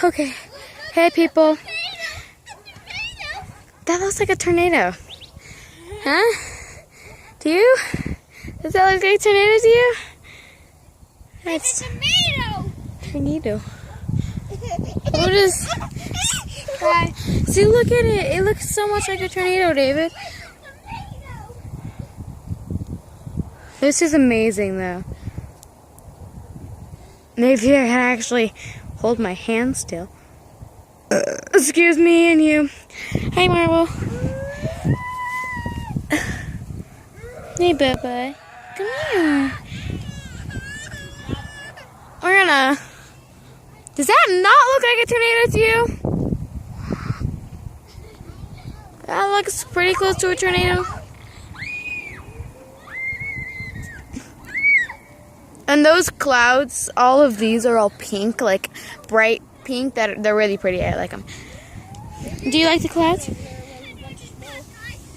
Okay. Hey, people. That looks like a tornado. Huh? Do you? Does that look like a tornado to you? It's a tomato. Tornado. What is... See, look at it. It looks so much like a tornado, David. This is amazing, though. Maybe I can actually hold my hand still. Excuse me and you. Hi, Marvel. Hey, Bubba. Come here. We're gonna... Does that not look like a tornado to you? That looks pretty close to a tornado. And those clouds, all of these are all pink, like bright pink. They're really pretty. I like them. Do you like the clouds?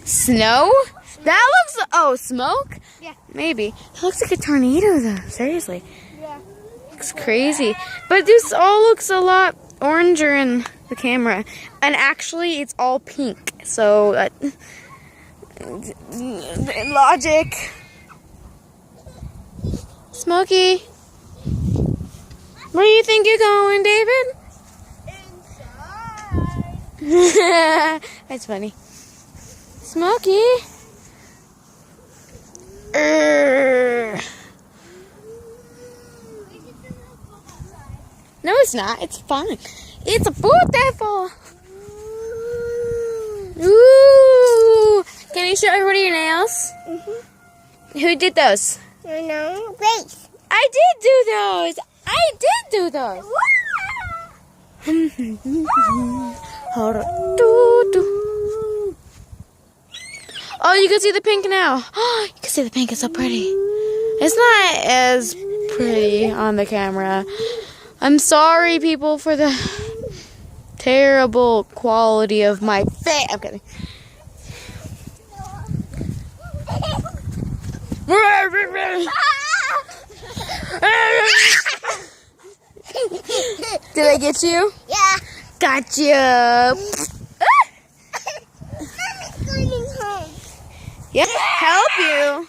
Snow? That looks... Oh, smoke? Yeah. Maybe. That looks like a tornado, though. Seriously. Yeah. Looks crazy. But this all looks a lot oranger in the camera. And actually, it's all pink. So, logic. Smokey. Where do you think you're going, David? Inside. That's funny. Smokey. No, it's not. It's fun. It's beautiful. Ooh. Can you show everybody your nails? Who did those? No, Grace. I did do those. I did do those. Oh, you can see the pink now. You can see the pink. It's so pretty. It's not as pretty on the camera. I'm sorry, people, for the terrible quality of my face. I'm kidding. Did I get you? Yeah. Gotcha. Mommy's going home. Yep, help you.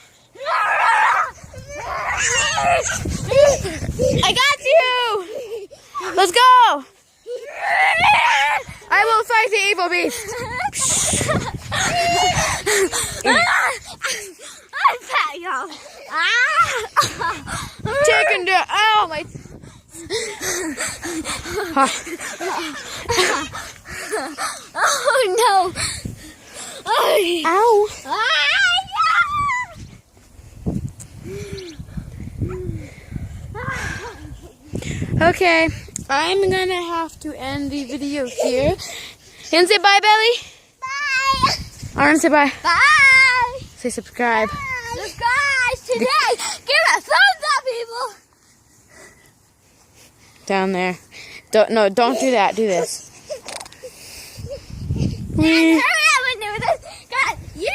I got you. Let's go. I will fight the evil beast. I'm fat, y'all. Chicken down. Oh, my. Oh, no. Ow. Okay, I'm gonna have to end the video here. And say bye, Belly. Bye. Aaron, say bye. Bye. Say subscribe. Subscribe today. Give a thumbs up, people. Down there. Don't do that. Do this. Hurry up and do this. God, you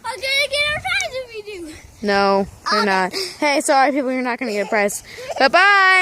are gonna get a prize if you do. No, you're not. Hey, sorry, people, you're not gonna get a prize. Bye-bye.